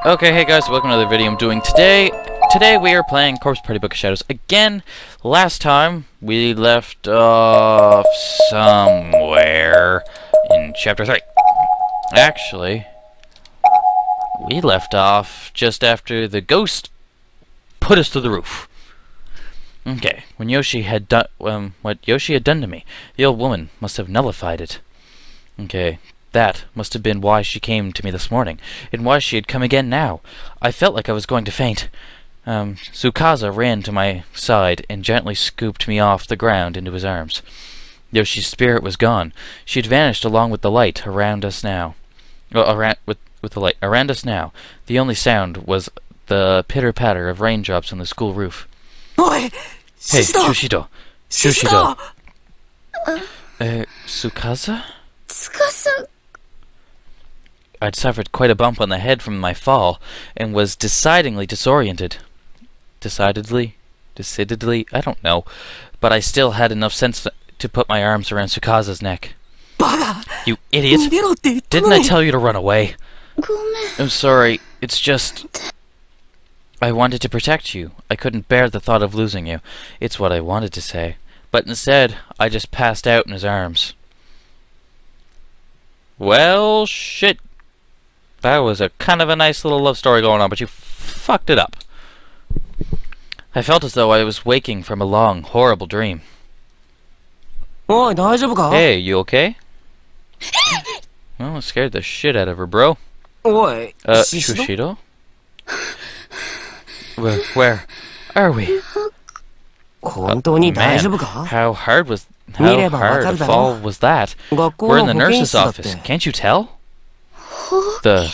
Okay, hey guys, welcome to another video I'm doing today. Today we are playing Corpse Party Book of Shadows again. Last time we left off somewhere in chapter 3. Actually, we left off just after the ghost put us to the roof. Okay, when Yoshi had done what Yoshi had done to me, the old woman must have nullified it. Okay. That must have been why she came to me this morning, and why she had come again now. I felt like I was going to faint. Tsukasa ran to my side and gently scooped me off the ground into his arms. Yoshi's spirit was gone. She had vanished along with the light around us now. With the light around us now. The only sound was the pitter-patter of raindrops on the school roof. Oi! Hey, Shushido. Shushido. Tsukasa? Tsukasa... I'd suffered quite a bump on the head from my fall, and was decidedly disoriented. Decidedly, I don't know. But I still had enough sense to put my arms around Tsukasa's neck. You idiot! Didn't I tell you to run away? I'm sorry, it's just... I wanted to protect you. I couldn't bear the thought of losing you. It's what I wanted to say. But instead, I just passed out in his arms. Well, shit. That was a kind of a nice little love story going on, but you fucked it up. I felt as though I was waking from a long, horrible dream. Hey, you okay? Well, it scared the shit out of her, bro. Shushido? Where are we? Man, how hard a fall was that? We're in the nurse's office. Can't you tell? The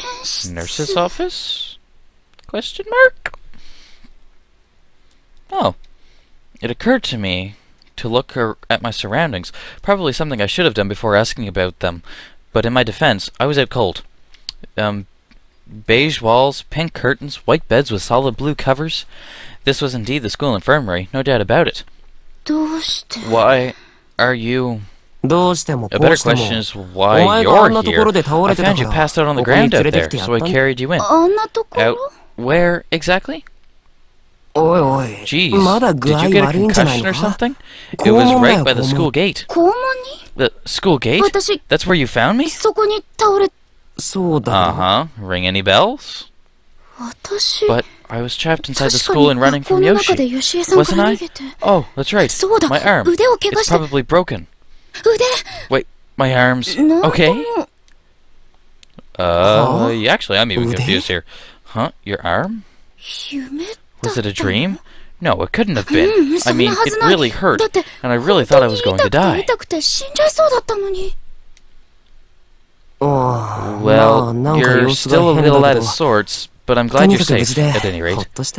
nurse's office? Question mark? Oh. It occurred to me to look at my surroundings. Probably something I should have done before asking about them. But in my defense, I was out cold. Beige walls, pink curtains, white beds with solid blue covers. This was indeed the school infirmary, no doubt about it. Why are you... A better question is why you're here. I found you passed out on the ground out there, so I carried you in. Out where exactly? Jeez, did you get a concussion or something? It was right by the school gate. The school gate? That's where you found me? Uh-huh. Ring any bells? But I was trapped inside the school and running from Yoshi, wasn't I? Oh, that's right. My arm. It's probably broken. Wait, my arm's okay? Actually, I'm even confused here. Huh? Your arm? Was it a dream? No, it couldn't have been. I mean, it really hurt, and I really thought I was going to die. Well, you're still a little out of sorts, but I'm glad you're safe, at any rate. I guess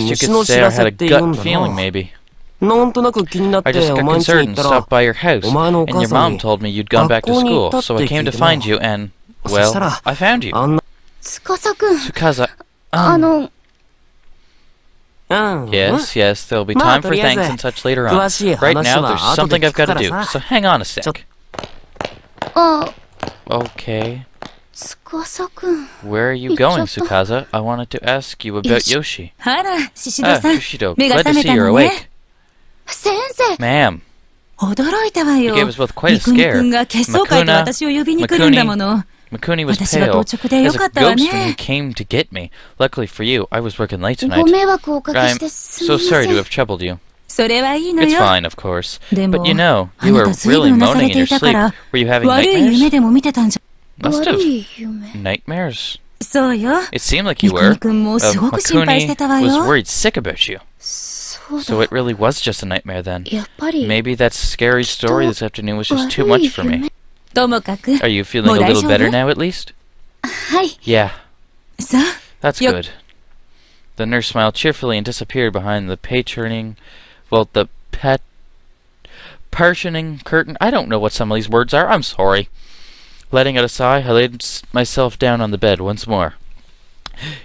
you could say I had a gut feeling, maybe. I just got concerned and stopped by your house, and your mom told me you'd gone back to school, so I came to find you, and, well, I found you. Tsukasa, Yes, there'll be time for thanks and such later on. Right now, there's something I've got to do, so hang on a sec. Okay. Where are you going, Tsukasa? I wanted to ask you about Yoshi. Shushido, glad to see you're awake. Ma'am. You gave us both quite a scare. Makuni was pale, as a ghost when you came to get me. Luckily for you, I was working late tonight. I'm so sorry to have troubled you. It's fine, of course. But you know, you were really moaning in your sleep. Were you having nightmares? Must have. Nightmares? It seemed like you were. Makuni was worried sick about you. So it really was just a nightmare then. Maybe that scary story this afternoon was just too much for me. Are you feeling a little better now, at least? Yeah. That's good. The nurse smiled cheerfully and disappeared behind the partitioning curtain. I don't know what some of these words are. I'm sorry. Letting out a sigh, I laid myself down on the bed once more.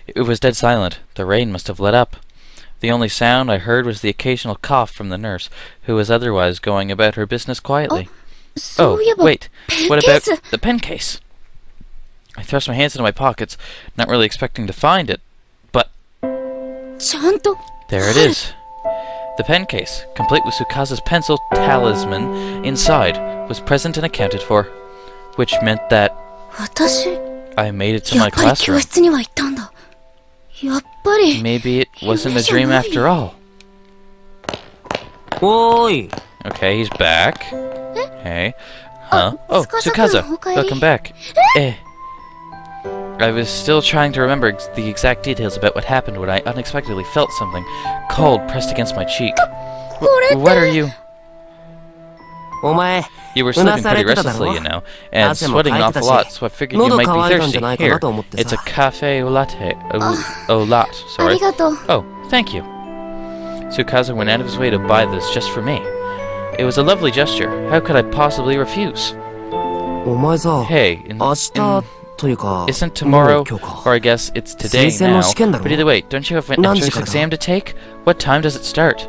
It was dead silent. The rain must have let up. The only sound I heard was the occasional cough from the nurse, who was otherwise going about her business quietly. Oh, wait. What about the pen case? I thrust my hands into my pockets, not really expecting to find it, but ちゃんと there it is. The pen case, complete with Tsukasa's pencil talisman inside, was present and accounted for, which meant that 私 I made it to や my っぱり教 classroom. 室には行ったんだ。やっぱり Maybe it wasn't a dream after all. おーい。 Okay, he's back. Hey. Huh? Oh, Tsukasa-kun, Tsukasa. okay. Welcome back. Eh. I was still trying to remember the exact details about what happened when I unexpectedly felt something cold pressed against my cheek. これって What are you? お前、 You were うな sleeping さ pretty れてただ restlessly, ろ you know, and 汗も sweating かい an てた awful し lot, so I figured you 喉 might 乾い be たんじ thirsty. ゃないか Here, なと思って it's a さ。 cafe au latte. Au latte, あ sorry. りがとう。 Oh, thank you. Tsukasa went out of his way to buy this just for me. It was a lovely gesture. How could I possibly refuse? お前さ、 Hey, 明日というか、 isn't もう tomorrow, 今日か。 or I guess it's today 推薦の now, 試験だろ？ but either way, don't you have an 何時 entrance からだ？ exam to take? What time does it start?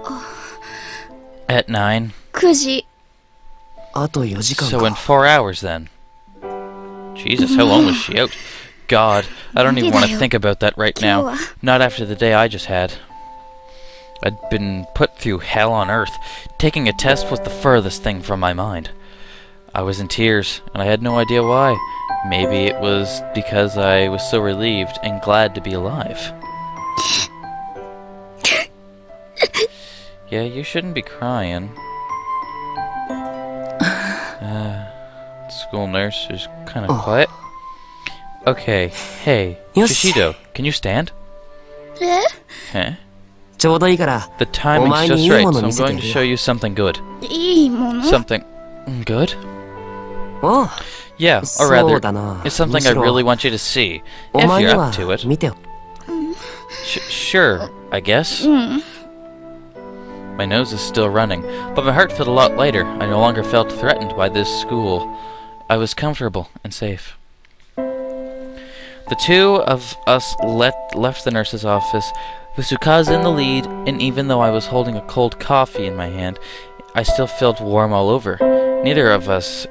At 9. 9時。あと4時間 So in か。 4 hours then. Jesus, how long was she out? God, I don't even want to think about that right now. Not after the day I just had. I'd been put through hell on earth. Taking a test was the furthest thing from my mind. I was in tears, and I had no idea why. Maybe it was because I was so relieved and glad to be alive. Yeah, you shouldn't be crying. School nurse is kind of quiet. Okay, hey, Yes. Shishido, can you stand? え Huh? ちょうどいいから、 The timing's Omae just ni right, ii so mono I'm misete going to yaru show yo. you something good. いいもの Something good? おう Yeah, or そう rather, だな。 it's something む I しろ really want you to see, お if 前に you're は up to it. 見てよ。Sure, I guess. うん。 My nose is still running, but my heart felt a lot lighter. I no longer felt threatened by this school. I was comfortable and safe. The two of us left the nurse's office, with Tsukasa in the lead, and even though I was holding a cold coffee in my hand, I still felt warm all over. Neither of us,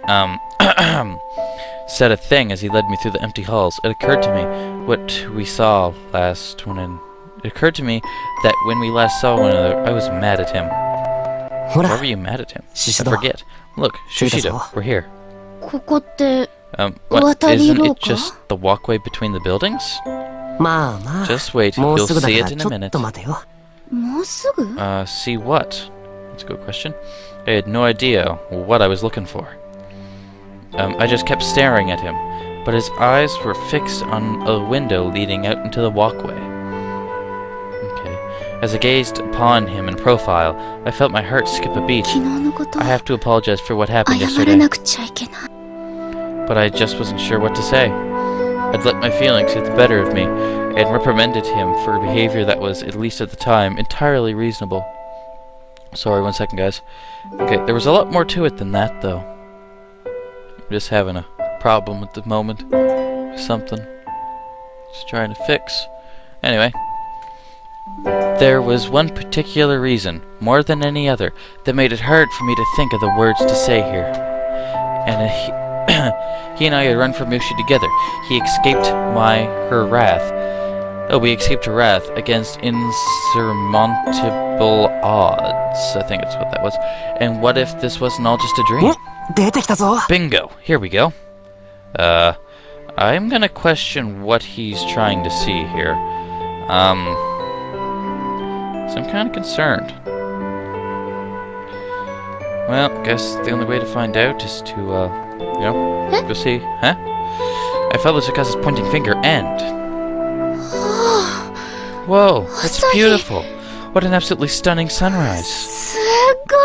said a thing as he led me through the empty halls. It occurred to me what we saw last when... It occurred to me that when we last saw one another, I was mad at him. ほ Why ら were、you mad at him? I Shishido. forget. Look, Shishido, we're here. ここって、 What, Watari isn't it Roka? just the walkway between the buildings? まあまあ、 Just wait, もう you'll すぐだ see から it in ち a ょっ minute. と待てよ。もうすぐ See what? That's a good question. I had no idea what I was looking for. I just kept staring at him, but his eyes were fixed on a window leading out into the walkway. Okay. As I gazed upon him in profile, I felt my heart skip a beat. 昨日のこと I have to apologize for what 謝 happened ら yesterday, なくちゃいけない。 but I just wasn't sure what to say. I'd let my feelings get the better of me, and reprimanded him for behavior that was, at least at the time, entirely reasonable. Sorry, 1 second, guys. Okay, there was a lot more to it than that, though. I'm just having a problem at the moment. Something. Just trying to fix. Anyway. There was one particular reason, more than any other, that made it hard for me to think of the words to say here. And he and I had run from Mushi together. He escaped her wrath. Oh, we escaped her wrath against insurmountable odds. I think that's what that was. And what if this wasn't all just a dream? 出てきたぞ。 Bingo! Here we go. I'm gonna question what he's trying to see here. So I'm kinda concerned. Well, guess the only way to find out is to, go see. Huh? I followed Tsukasa's pointing finger and... Whoa, that's Asahi. beautiful. What an absolutely stunning sunrise. すご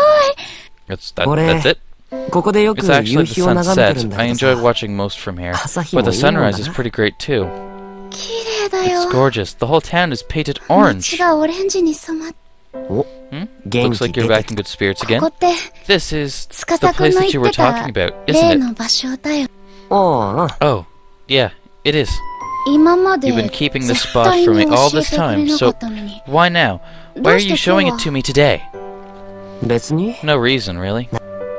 い That's it? ここでよく It's actually 夕 the 日を眺めてる sunset. んだ I け enjoy どさ。 watching most from here. 朝日 But も the いいもんだ sunrise is な。 pretty great too. 綺麗だよ It's gorgeous. The whole town is painted 街 orange. がオレンジに染まっお、 Hmm? 元 Looks 気 like 出 you're て back in good spirits こ again. こって This is the 司くん place の that you 言 were ってた talking about, 例 isn't it? の場所だよおう、 Oh, yeah, it is. 今まで You've been keeping this 絶 spot 対 from me に all 教え this てくれ time, なか so ったのに why now? ど Why う are し you て今 showing 日 it は to me today? 別に No reason, really.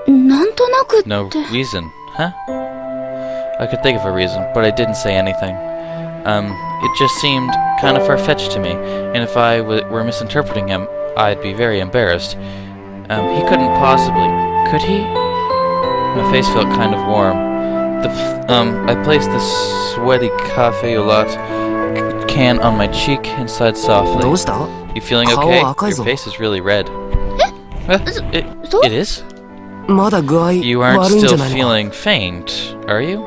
なんとなくって No reason, huh? I could think of a reason, but I didn't say anything. It just seemed kind of far-fetched to me, and if I were misinterpreting him, I'd be very embarrassed. He couldn't possibly... Could he? My face felt kind of warm. I placed the sweaty cafe au lait can on my cheek and sighed softly. You feeling okay? Your face is really red. It is? You aren't still feeling faint, are you?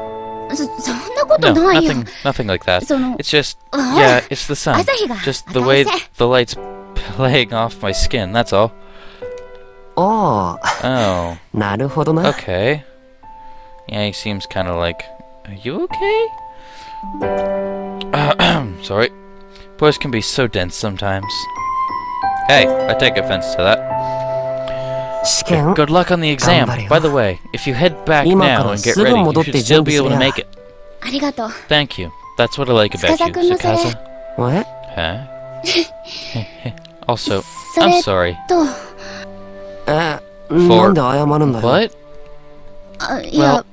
No, nothing like that. It's just, yeah, it's the sun. Just the way the light's playing off my skin, that's all. Oh. Okay. Yeah, he seems kind of like... Are you okay? Sorry. Boys can be so dense sometimes. Hey, I take offense to that. Good luck on the exam. By the way, if you head back now and get ready, you should still be able to make it. Thank you. That's what I like about you, Tsukasa. What? Huh? Also, I'm sorry. For what? Well,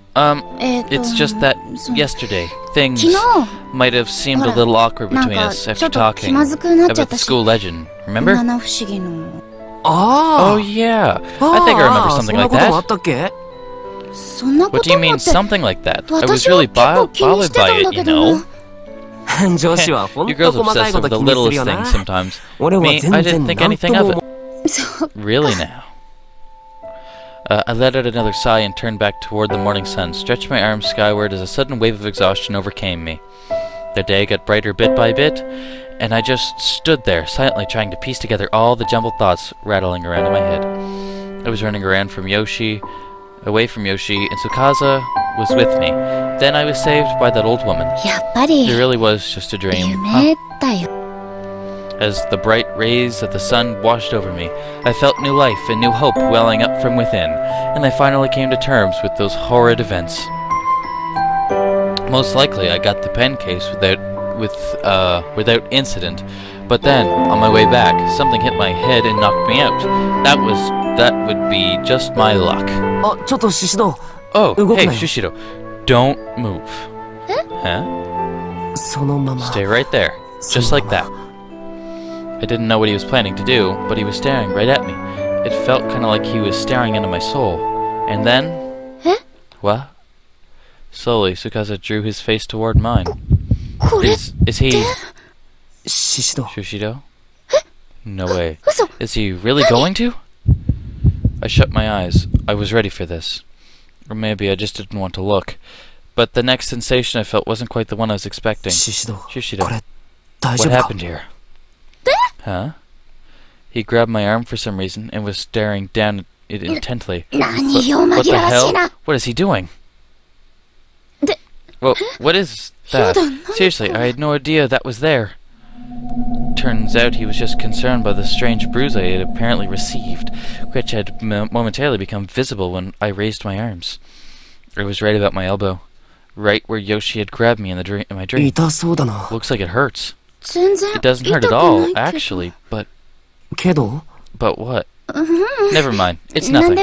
it's just that yesterday things might have seemed a little awkward between us after talking about the school legend. Remember? Oh yeah, I think I remember something like that. What do you mean something like that? I was really bothered by it, you know. You girls obsess over the littlest things sometimes. Me, I didn't think anything of it. Really now. I let out another sigh and turned back toward the morning sun, stretched my arms skyward as a sudden wave of exhaustion overcame me. The day got brighter bit by bit, and I just stood there, silently trying to piece together all the jumbled thoughts rattling around in my head. I was running around from Yoshi, away from Yoshi, and Tsukasa was with me. Then I was saved by that old woman. It really was just a dream. Huh? As the bright rays of the sun washed over me, I felt new life and new hope welling up from within, and I finally came to terms with those horrid events. Most likely I got the pen case without incident, but then, on my way back, something hit my head and knocked me out. That would be just my luck. Oh, hey, Shushiro, don't move. Huh? Stay right there, just like that. I didn't know what he was planning to do, but he was staring right at me. It felt kind of like he was staring into my soul. And then... What? Slowly, Tsukasa drew his face toward mine. Is he... Shushido? No way. Is he really going to? I shut my eyes. I was ready for this. Or maybe I just didn't want to look. But the next sensation I felt wasn't quite the one I was expecting. Shushido. What happened here? Huh? He grabbed my arm for some reason and was staring down at it intently. What the hell? What is he doing? Well, what is that? Seriously, I had no idea that was there. Turns out he was just concerned by the strange bruise I had apparently received, which had momentarily become visible when I raised my arms. It was right about my elbow, right where Yoshi had grabbed me in my dream. Looks like it hurts. It doesn't hurt at all, actually, but... But what? Never mind, it's nothing.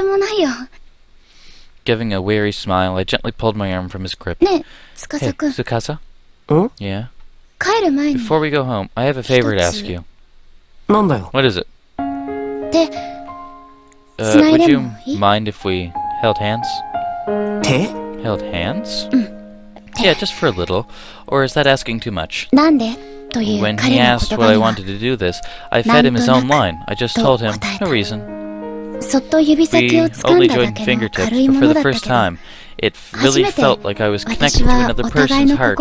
Giving a weary smile, I gently pulled my arm from his grip. Hey, Tsukasa? Yeah? Before we go home, I have a favor to ask you. What is it? Would you mind if we held hands? Held hands? Yeah, just for a little. Or is that asking too much? When he asked what I wanted to do this, I fed him his own line. I just told him, no reason. We only joined fingertips, but for the first time, it really felt like I was connected to another person's heart.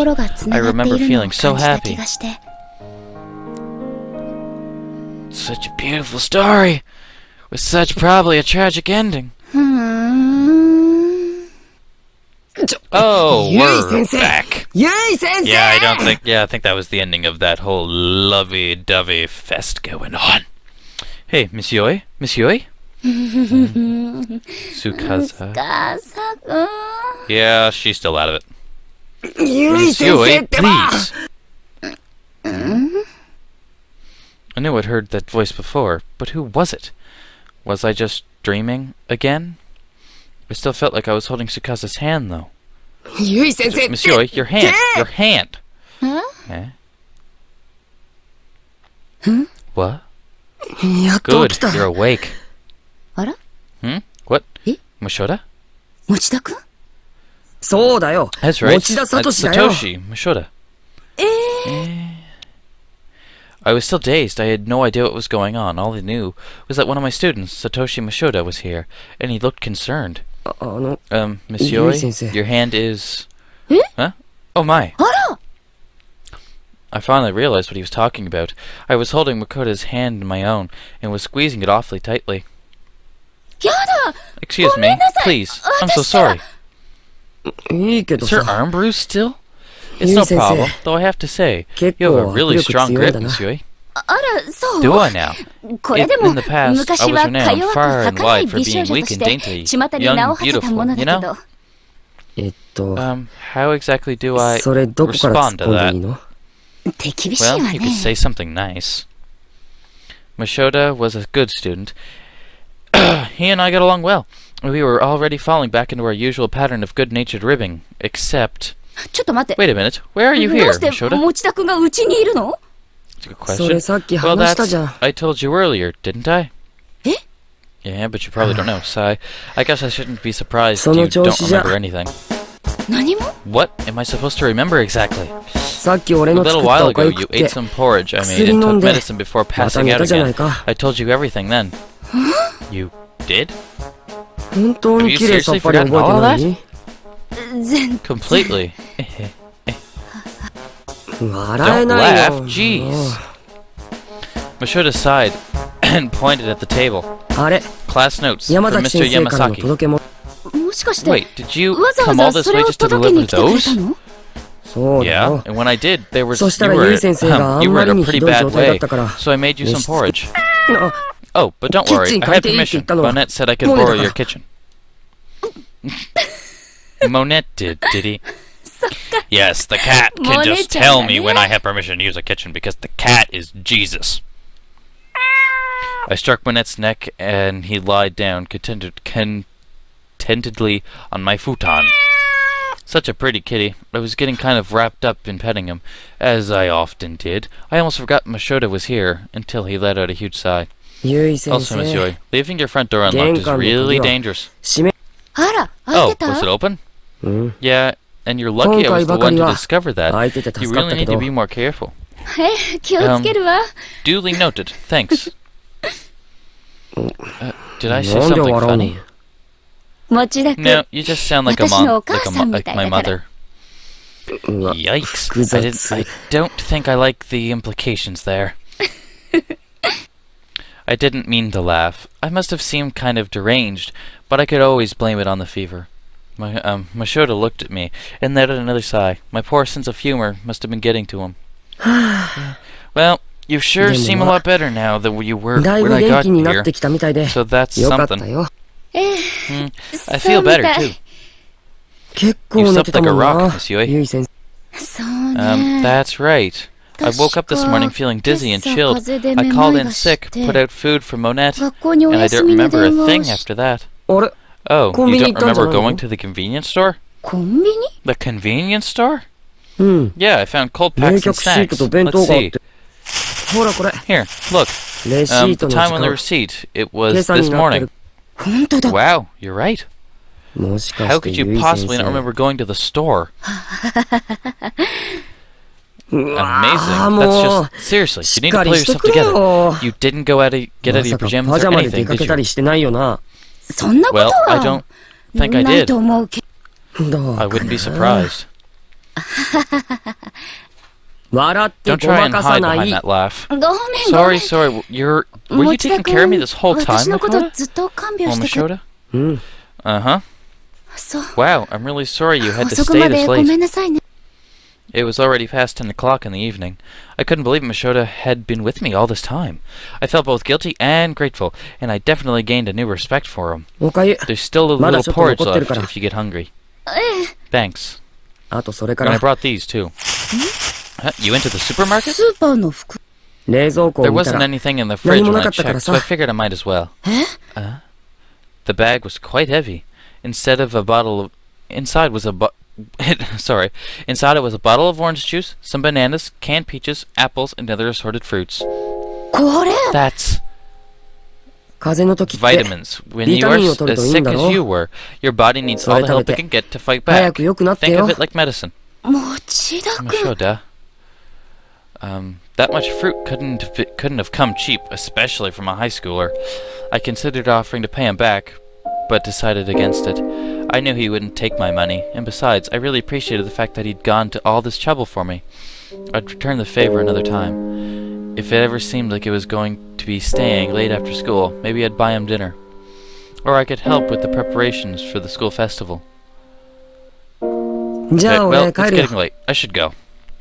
I remember feeling so happy. Such a beautiful story, with such probably a tragic ending. Oh, we're back. Yeah, I think that was the ending of that whole lovey-dovey fest going on. Hey, Monsieur? Tsukasa. Yeah, she's still out of it. Monsieur, please. I knew I'd heard that voice before, but who was it? Was I just dreaming again? I still felt like I was holding Tsukasa's hand, though. ゆい先生 Monsieur, your hand. Your hand. Huh? Eh? Hmm? What? やっと Good, 起きた you're awake. あら What? え Mashoda? 持田くんそうだよ That's right. 持田 That's 聡だよ Satoshi Mashoda. I was still dazed. I had no idea what was going on. All I knew was that one of my students, Satoshi Mashoda, was here, and he looked concerned. あの Monsieur, Yui-sensei. your hand is... Eh? Huh? Oh my. あら I finally realized what he was talking about. I was holding Makota's hand in my own, and was squeezing it awfully tightly. やだ Excuse me, please. I'm so sorry. いいけど Is her さ arm bruised still? It's no Yui-sensei. problem, though I have to say, 結 you have a 構 really 握力 strong 強いん grip, だな Monsieur. あらそう Do I now? これでも In the past, I 昔 was はか renowned 弱く far and 儚い wide for 美少 being 女と weak し and て dainty, 巷に young 名を and 馳せたも beautiful, の you だけ know? ど How exactly do I それどこから突 respond っ to 込んで that? いいの手厳しい Well, わ you ね could say something nice. Mashoda was a good student. He and I got along well. We were already falling back into our usual pattern of good-natured ribbing, except... ちょっと待って Wait a minute, where are you ど here, うして Mashoda? 持田くんがうちにいるの That's a good それ question. さっき Well, 話したじ that's... ゃん I told you earlier, didn't I? え Yeah, but you probably don't know, so I guess I shouldn't be surprised その you 調 don't 子じゃ remember anything. 何も What am I supposed to remember exactly? さっき俺 A の作 little った while おか ago, ゆ食 you っ ate て some porridge I made 薬 and 飲 took んで medicine before また passing 寝 out たじゃな again. いか I told you everything then. You did? 本当に綺麗さっぱり覚えてない 全 Completely. 笑え Don't ない laugh, よ jeez. Mashoda sighed and pointed at the table. あれ Class notes 山 from 崎 Mr. 先生からの Yamasaki. 届け物もしかして Wait, did you わざ come わ all ざ this それ way を just to 届けに deliver 来てくれ those? たのそうだ Yeah, よ and when I did, there was そした you ら were ゆい先生があ you ん were ま in り a にひ pretty どい状 bad 態だっ way, たから so I made you some 熱質 porridge. あ Oh, but don't worry, Kitchen I had 借りていいって言 permission. ったのは Monette said I could モネだ borrow から your kitchen. Monette did he? Yes, the cat can just tell me when I have permission to use a kitchen because the cat is Jesus. I struck Monette's neck and he lied down contentedly on my futon. Such a pretty kitty. I was getting kind of wrapped up in petting him, as I often did. I almost forgot Mashoda was here until he let out a huge sigh. ゆい先 Also, 生 Monsieur, leaving your front door unlocked is 玄関の鍵は really dangerous. 閉めあら開い Oh, てた was it open? うん Yeah, and you're lucky I was the one to discover that. 開いてて You 助かっ really たけ need ど to be more careful. 気をつけるわ Duly noted. Thanks. Did I say なんで something 笑うの funny? 持田くん No, you just sound like a 私の mom, お母 like さんみ like たい my だから mother. うわ Yikes! 複 I 雑 don't think I like the implications there. I didn't mean to laugh. I must have seemed kind of deranged, but I could always blame it on the fever. Mashoda looked at me and let out another sigh. My poor sense of humor must have been getting to him. Well, you sure seem a lot better now than you were だい when ぶ I 元 got 気になっ here. てきたみたいで So that's よかった something. よ I そ feel うみ better たい too. 結構寝てたもん You slept like a な rock, Monsieur. ゆい先生そうね That's right. I woke up this morning feeling dizzy and chilled. I called in sick, put out food for Monette, 学校にお and I 休 don't みの remember a 電話 thing をし after that. あれ Oh, you コンビニ don't 行ったんじゃ remember ないの going to the convenience store? コンビニ The convenience store? うん Yeah, I found cold 冷 packs and 却シート snacks. と弁 Let's 当があっ see. てほらこれ Here, look. レシー The トの時 time on the 間 receipt. It 今 was 朝 this になって morning. る本当だ Wow, you're right. もしか How して could ゆ you い possibly 先 not 生 remember going to the store? うわ Amazing. ーも That's う just seriously. し You っ need to か pull りしと yourself くれ together. よ You didn't go out get out of ま your さか pajamas パ or ジャマで出 anything, か did けた you? りしてないよなそんなこと Well, I は don't think I ない did. と思うけどだ I wouldn't be surprised. 笑って Don't ご try ま and かさ hide な behind い that laugh. ごめんごめ Sorry, ん sorry. Were you 持田 taking care of me 君 this whole 私 time, のこと Makoto? ずっと看病してくれ Mashoda? うん Uh-huh. そう Wow, I'm really sorry you had to 遅く stay ま this でごめ late. んなさいね It was already past 10 o'clock in the evening. I couldn't believe Mashoda had been with me all this time. I felt both guilty and grateful, and I definitely gained a new respect for him. おかゆ There's still a まだ little ちょっと porridge 残ってる left から if you get hungry. ええ Thanks. あとそれか And I ら brought these, too. Huh? You went to the supermarket? スーパーの服冷蔵庫 There を見た wasn't ら anything in the fridge when I 何もなかったから checked, さ。 so I figured I might as well. え The bag was quite heavy. Inside was a Sorry. Inside it was a bottle of orange juice, some bananas, canned peaches, apples, and other assorted fruits. これ That's 風邪の時って vitamins. When you are ビタミンを取ると as いいん sick だろ as you were, your body needs そ all れ the 食 help べ it て can get to fight 早 back. く良くなって Think よ of it like medicine. 持田くん Mashoda. That much fruit couldn't have come cheap, especially from a high schooler. I considered offering to pay him back, but decided against it. I knew he wouldn't take my money, and besides, I really appreciated the fact that he'd gone to all this trouble for me. I'd return the favor another time. If it ever seemed like it was going to be staying late after school, maybe I'd buy him dinner. Or I could help with the preparations for the school festival. じゃ Okay, あ well, 俺 it's 帰るよ getting late. I should go.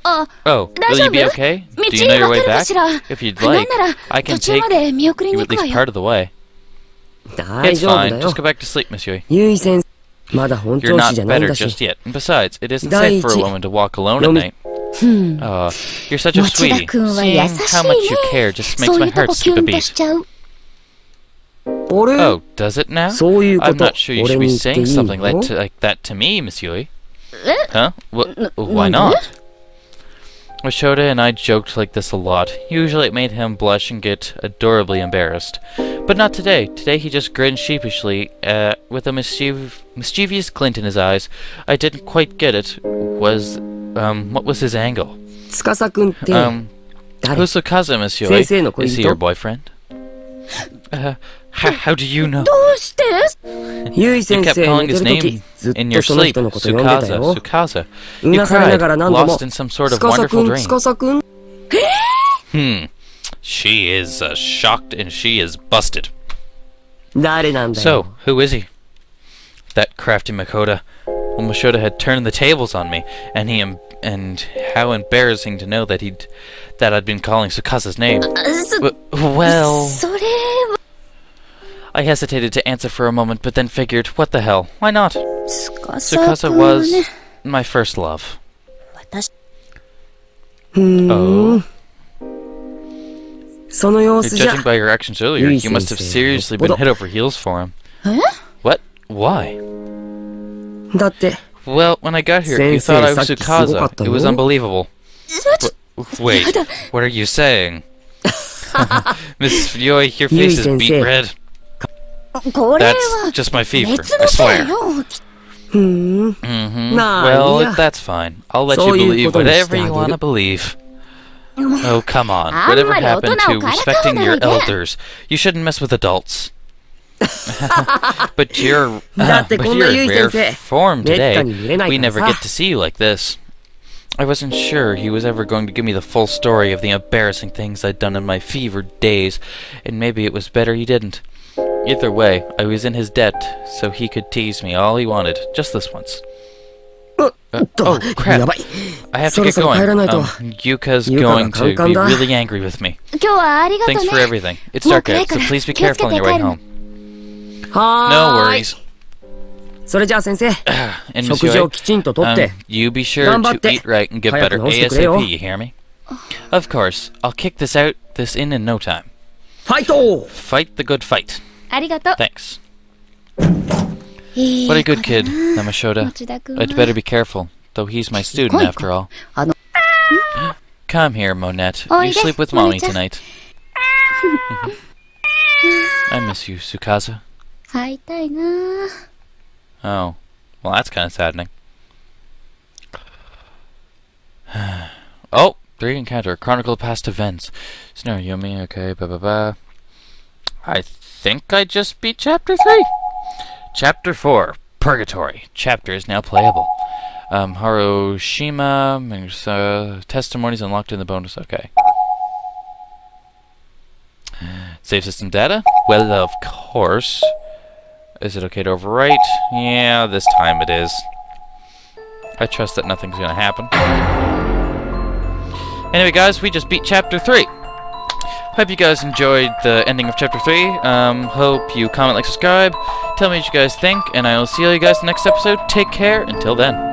あ、 Oh, 大 will 丈 you be 夫 okay? 道 Do you know your わか way るか back? しら If you'd なん like, なら I 途 can 中 take まで見送り you に at 行くわ least よ part of the way. 大 It's 丈夫だ fine. よ Just go back to sleep, Miss Yui. ゆい先生まだ本 You're 調子 not じゃないん better だし just yet. And besides, it isn't 第 safe for a 一 woman to walk alone at 読み night. ふん You're such a 持田 sweetie. くんは優 Seeing し how い much ね you care just そ makes うい my うと heart こキ skip a ュンとし beat. ちゃう俺 Oh, does it now? そういうこ I'm と not sure you 俺 should に be 言ってい saying い something の like that to me, Miss Yui. え Huh? Why なんで not? Mashoda and I joked like this a lot. Usually it made him blush and get adorably embarrassed. But not today. Today he just grinned sheepishly, with a mischievous glint in his eyes. I didn't quite get it. What was his angle? 司くんって 誰 Who's Sukaza, Miss Yui? 先生の恋 Is he your 人 boyfriend? How do you know? どうして ゆい You 先 kept 生 calling 寝 his てる name 時ずっ in と your その sleep. 人のこと呼んでた Sukaza, よ Sukaza. う You なされながら cried, 何度も lost in some sort of 司く wonderful ん dream. 司くん She is shocked and she is busted. 誰なんだ So, よ who is he? That crafty Makoto. Well, Mashoda had turned the tables on me, and how embarrassing to know that I'd been calling Sukasa's name. そ Well, それは I hesitated to answer for a moment, but then figured, what the hell? Why not? 司 Tsukasa くんは was ね my first love. 私ふー Oh. んその様子じゃ Judging by your actions earlier, Yui you must have sensei, seriously been what head over heels for him. え What? Why? だって Well, when I got here, you thought I was Sensei, さっきすごかった Sukaza. よ。 It was unbelievable. ちょ Wait, what are you saying? Miss Yui, your Yui face is beet sensei. red. これ That's は just my fever, 熱 I のせい swear. よ ふーん Mm-hmm. Nah, Well, yeah. that's fine. I'll let So you you believe put on whatever you staggered. want to believe. もう Oh, come on. あん Whatever まり大人 happened を to からかわ respecting ない your で elders? You shouldn't mess with adults. But you're, だって but こんな you're ゆ in い rare 先生 form めったに today. 見れない We から never さ get to see you like this. I wasn't sure he was ever going to give me the full story of the embarrassing things I'd done in my fevered days, and maybe it was better he didn't. Either way, I was in his debt, so he could tease me all he wanted, just this once. おっ Oh, と crap. やばい I have そ to ろ get そろ帰ら going. ないと Yuka's Yuka が going to カンカン be だ really angry with me. 今日はありがと Thanks ね for everything. It's もう dark 暗い out, か so ら please be 気をつけ careful て on your way 帰る home. は No ーい worries. それじゃあ先生 And 食事を Monsieur, きちんととって you be sure 頑張っ to て eat right and get 早く better 直してくれよ ASAP, you hear me? Of course. I'll kick this in no time. ファイト Fight the good fight. ありがとう Thanks. いい What a 子 good だ kid, な Namashoda. 持田くんは I'd better be careful, though he's my student すごい after all. あの Come here, Monette. Oh, You yeah, sleep with Mommy Mommy-chan. tonight. I miss you, Tsukasa. 会いたいな Oh. Well, that's kind of saddening. Oh! 3 encounter. Chronicle of past events. Scenario Yumi, okay, I think I just beat Chapter 3! Chapter 4. Purgatory. Chapter is now playable. Hiroshima, testimonies unlocked in the bonus, okay. Save system data? Well, of course. Is it okay to overwrite? Yeah, this time it is. I trust that nothing's gonna happen. Anyway, guys, we just beat Chapter 3. Hope you guys enjoyed the ending of Chapter 3. Hope you comment, like, subscribe. Tell me what you guys think, and I will see you guys in the next episode. Take care. Until then.